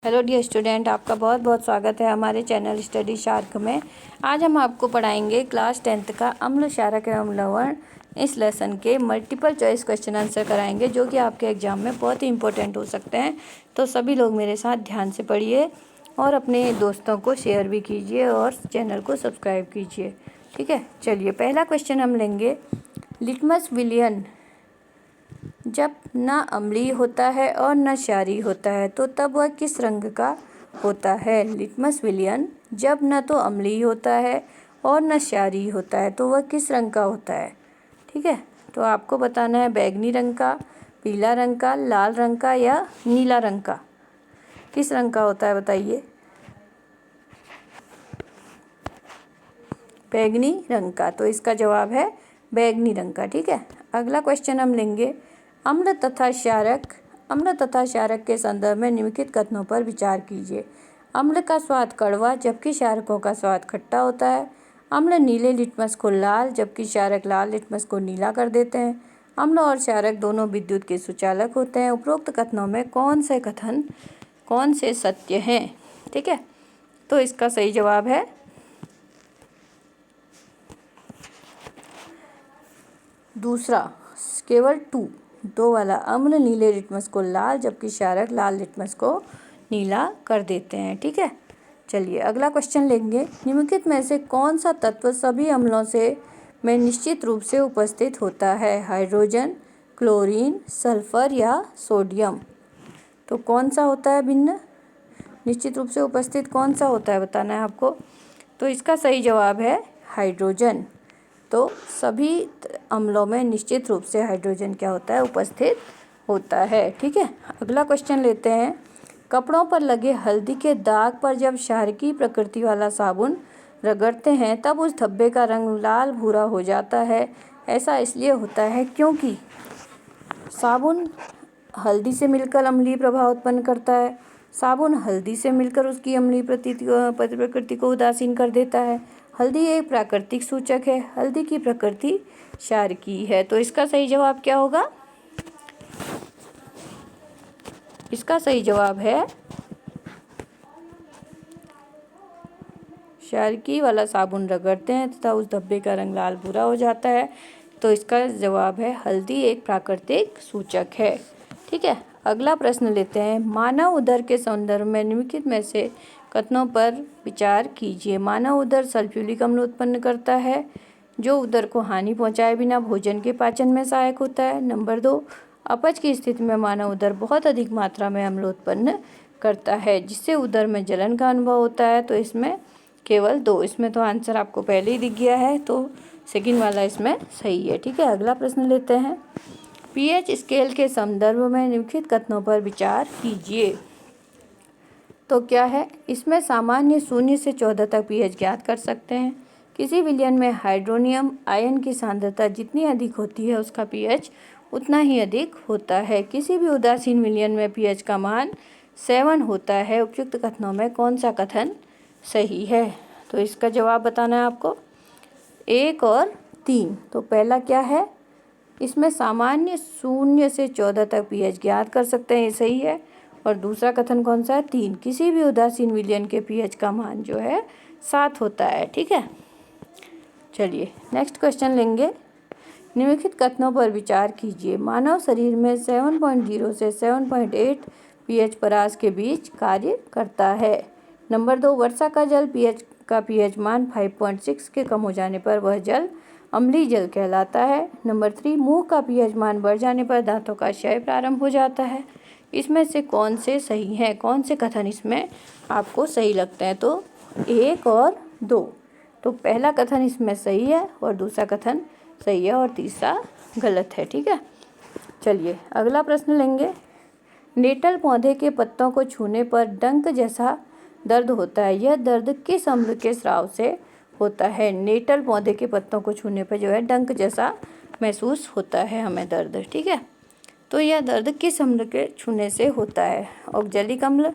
Hello dear student, आपका बहुत बहुत स्वागत है हमारे चैनल स्टडी शार्क में। आज हम आपको पढ़ाएंगे क्लास 10th का अम्ल क्षारक एवं लवण। इस लेसन के मल्टीपल चॉइस क्वेश्चन आंसर कराएंगे जो कि आपके एग्जाम में बहुत ही इंपॉर्टेंट हो सकते हैं। तो सभी लोग मेरे साथ ध्यान से पढ़िए और अपने दोस्तों को शेयर भी कीजिए और चैनल को सब्सक्राइब कीजिए। ठीक है, चलिए पहला क्वेश्चन हम लेंगे। लिटमस विलयन जब न अम्लीय होता है और न क्षारीय होता है तो तब वह किस रंग का होता है। लिटमस विलयन जब न तो अम्लीय होता है और न क्षारीय होता है तो वह किस रंग का होता है। ठीक है, तो आपको बताना है बैंगनी रंग का, पीला रंग का, लाल रंग का या नीला रंग का। किस रंग का होता है बताइए। बैंगनी रंग का, तो इसका जवाब है बैंगनी रंग का। ठीक है, अगला क्वेश्चन हम लेंगे। अम्ल तथा क्षारक के संदर्भ में निम्नलिखित कथनों पर विचार कीजिए। अम्ल का स्वाद कड़वा जबकि क्षारकों का स्वाद खट्टा होता है। अम्ल नीले लिटमस को लाल जबकि क्षारक लाल लिटमस को नीला कर देते हैं। अम्ल और क्षारक दोनों विद्युत के सुचालक होते हैं। उपरोक्त कथनों में कौन से सत्य हैं। ठीक है, तो इसका सही जवाब है दूसरा, केवल दो वाला। अम्ल नीले लिटमस को लाल जबकि क्षारक लाल लिटमस को नीला कर देते हैं। ठीक है, चलिए अगला क्वेश्चन लेंगे। निम्नलिखित में से कौन सा तत्व सभी अम्लों में निश्चित रूप से उपस्थित होता है। हाइड्रोजन, क्लोरीन, सल्फर या सोडियम। तो कौन सा होता है भिन्न निश्चित रूप से उपस्थित, कौन सा होता है बताना है आपको। तो इसका सही जवाब है हाइड्रोजन। तो सभी अम्लों में निश्चित रूप से हाइड्रोजन क्या होता है, उपस्थित होता है। ठीक है, अगला क्वेश्चन लेते हैं। कपड़ों पर लगे हल्दी के दाग पर जब क्षारकीय प्रकृति वाला साबुन रगड़ते हैं तब उस धब्बे का रंग लाल भूरा हो जाता है। ऐसा इसलिए होता है क्योंकि साबुन हल्दी से मिलकर अम्लीय प्रभाव उत्पन्न करता है। साबुन हल्दी से मिलकर उसकी अम्लीय प्रकृति को उदासीन कर देता है। हल्दी एक प्राकृतिक सूचक है। हल्दी की प्रकृति क्षारकीय है। तो इसका सही जवाब क्या होगा। इसका सही जवाब है क्षारकीय वाला साबुन रगड़ते हैं तथा उस धब्बे का रंग लाल भूरा हो जाता है। तो इसका जवाब है हल्दी एक प्राकृतिक सूचक है। ठीक है, अगला प्रश्न लेते हैं। मानव उदर के संदर्भ में निम्नलिखित में से कथनों पर विचार कीजिए। मानव उदर सल्फ्यूरिक अम्ल उत्पन्न करता है जो उदर को हानि पहुंचाए बिना भोजन के पाचन में सहायक होता है। नंबर 2, अपच की स्थिति में मानव उदर बहुत अधिक मात्रा में अम्ल उत्पन्न करता है जिससे उदर में जलन का अनुभव होता है। तो इसमें केवल 2, इसमें तो आंसर आपको पहले ही दिख गया है, तो सेकंड वाला इसमें सही है। ठीक है, अगला प्रश्न लेते हैं। पीएच स्केल के संदर्भ में निम्नलिखित कथनों पर विचार कीजिए। तो क्या है, इसमें सामान्य 0 से 14 तक पीएच ज्ञात कर सकते हैं। किसी विलयन में हाइड्रोनियम आयन की सांद्रता जितनी अधिक होती है उसका पीएच उतना ही अधिक होता है। किसी भी उदासीन विलयन में पीएच का मान 7 होता है। उपयुक्त कथनों में कौन सा कथन सही है। तो इसका जवाब बताना है आपको 1 और 3। तो पहला क्या है, इसमें सामान्य 0 से 14 तक पीएच ज्ञात कर सकते हैं, ये सही है। और दूसरा कथन कौन सा है, 3, किसी भी उदासीन विलयन के पीएच का मान जो है 7 होता है। ठीक है, चलिए नेक्स्ट क्वेश्चन लेंगे। निम्नलिखित कथनों पर विचार कीजिए। मानव शरीर में 7.0 से 7.8 पीएच परास के बीच कार्य करता है। नंबर 2, वर्षा का जल पीएच मान 5.6 के कम हो जाने पर वह जल अम्लीय जल कहलाता है। नंबर 3, मुंह का पीएच मान बढ़ जाने पर दांतों का क्षय प्रारंभ हो जाता है। इसमें से कौन से सही हैं, कौन से कथन इसमें आपको सही लगते हैं। तो 1 और 2। तो पहला कथन इसमें सही है और दूसरा कथन सही है और तीसरा गलत है। ठीक है, चलिए अगला प्रश्न लेंगे। नेटल पौधे के पत्तों को छूने पर डंक जैसा दर्द होता है। यह दर्द किस अम्ल के स्राव से होता है। नेटल पौधे के पत्तों को छूने पर जो है डंक जैसा महसूस होता है हमें दर्द। ठीक है, तो यह दर्द किस अम्ल के छूने से होता है। ऑक्जेलिक अम्ल,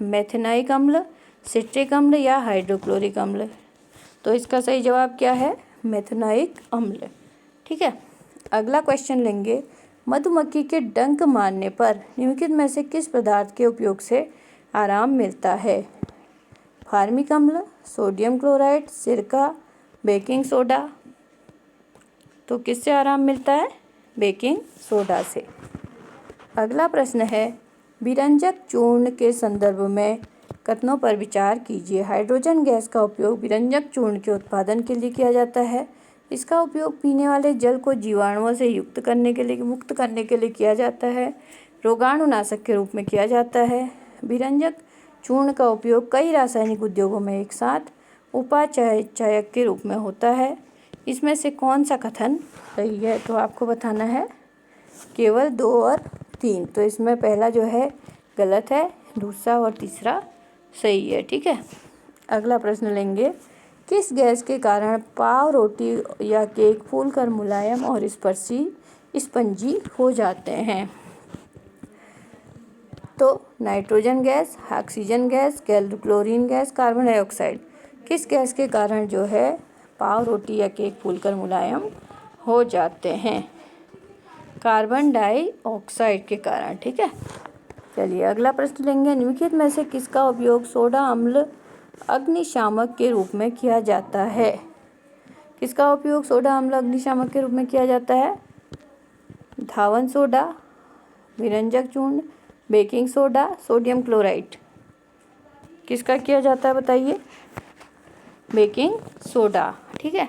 मेथेनाइक अम्ल, सिट्रिक अम्ल या हाइड्रोक्लोरिक अम्ल। तो इसका सही जवाब क्या है, मेथेनाइक अम्ल। ठीक है, अगला क्वेश्चन लेंगे। मधुमक्खी के डंक मारने पर निम्नलिखित में से किस पदार्थ के उपयोग से आराम मिलता है? फार्मिक अम्ल, सोडियम क्लोराइड, सिरका, बेकिंग सोडा। तो किससे आराम मिलता है? बेकिंग सोडा से। अगला प्रश्न है, विरंजक चूर्ण के संदर्भ में कथनों पर विचार कीजिए। हाइड्रोजन गैस का उपयोग विरंजक चूर्ण के उत्पादन के लिए किया जाता है। इसका उपयोग पीने वाले जल को जीवाणुओं से मुक्त करने के लिए किया जाता है। रोगाणुनाशक के रूप में किया जाता है। विरंजक चूर्ण का उपयोग कई रासायनिक उद्योगों में एक साथ उपाचयक के रूप में होता है। इसमें से कौन सा कथन सही है? तो आपको बताना है केवल 2 और 3। तो इसमें पहला जो है गलत है, दूसरा और तीसरा सही है। ठीक है। अगला प्रश्न लेंगे, किस गैस के कारण पाव, रोटी या केक फूलकर मुलायम और स्पंजी हो जाते हैं? तो nitrogen gas, oxygen gas, chlorine gas, carbon dioxide. किस गैस के कारण जो है पाव, रोटी या केक फूलकर मुलायम हो जाते हैं? कार्बन डाइऑक्साइड के कारण। ठीक है। चलिए अगला प्रश्न लेंगे, निम्नलिखित में से किसका उपयोग सोडा अम्ल अग्निशामक के रूप में किया जाता है? किसका उपयोग सोडा अम्ल अग्निशामक के रूप में किया जाता है? धावन सोडा, विरंजक चूर्ण, बेकिंग सोडा, सोडियम क्लोराइड। किसका किया जाता है बताइए? Baking soda. ठीक है।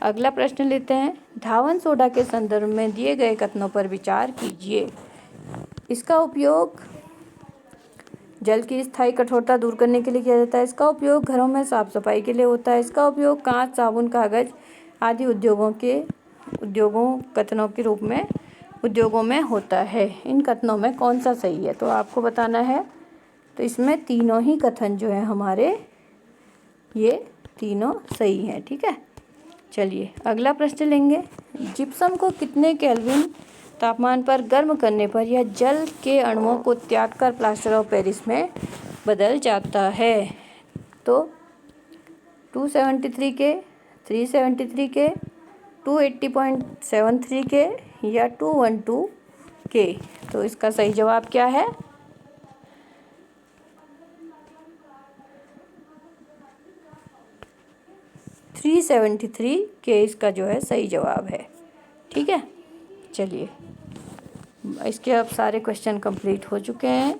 अगला प्रश्न लेते हैं, धावन सोडा के संदर्भ में दिए गए कथनों पर विचार कीजिए। इसका उपयोग जल की स्थायी कठोरता दूर करने के लिए किया जाता है। इसका उपयोग घरों में साफ सफाई के लिए होता है। इसका उपयोग कांच, साबुन, कागज आदि उद्योगों में होता है। इन कथनों में कौन सा सही है? तो आपको बताना है। तो इसमें तीनों ही कथन जो है हमारे, ये तीनों सही हैं। ठीक है। चलिए अगला प्रश्न लेंगे, जिप्सम को कितने केल्विन तापमान पर गर्म करने पर यह जल के अणुओं को त्याग कर प्लास्टर ऑफ पेरिस में बदल जाता है? तो 273 के, 373 के, 280.73 के या 212 के। तो इसका सही जवाब क्या है? 373 के इसका जो है सही जवाब है। ठीक है। चलिए इसके अब सारे क्वेश्चन कंप्लीट हो चुके हैं।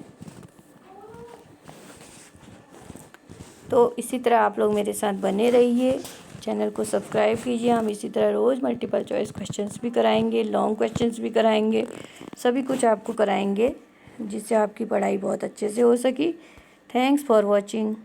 तो इसी तरह आप लोग मेरे साथ बने रहिए, चैनल को सब्सक्राइब कीजिए। हम इसी तरह रोज़ मल्टीपल चॉइस क्वेश्चंस भी कराएंगे, लॉन्ग क्वेश्चंस भी कराएंगे, सभी कुछ आपको कराएंगे जिससे आपकी पढ़ाई बहुत अच्छे से हो सकी। Thanks for watching.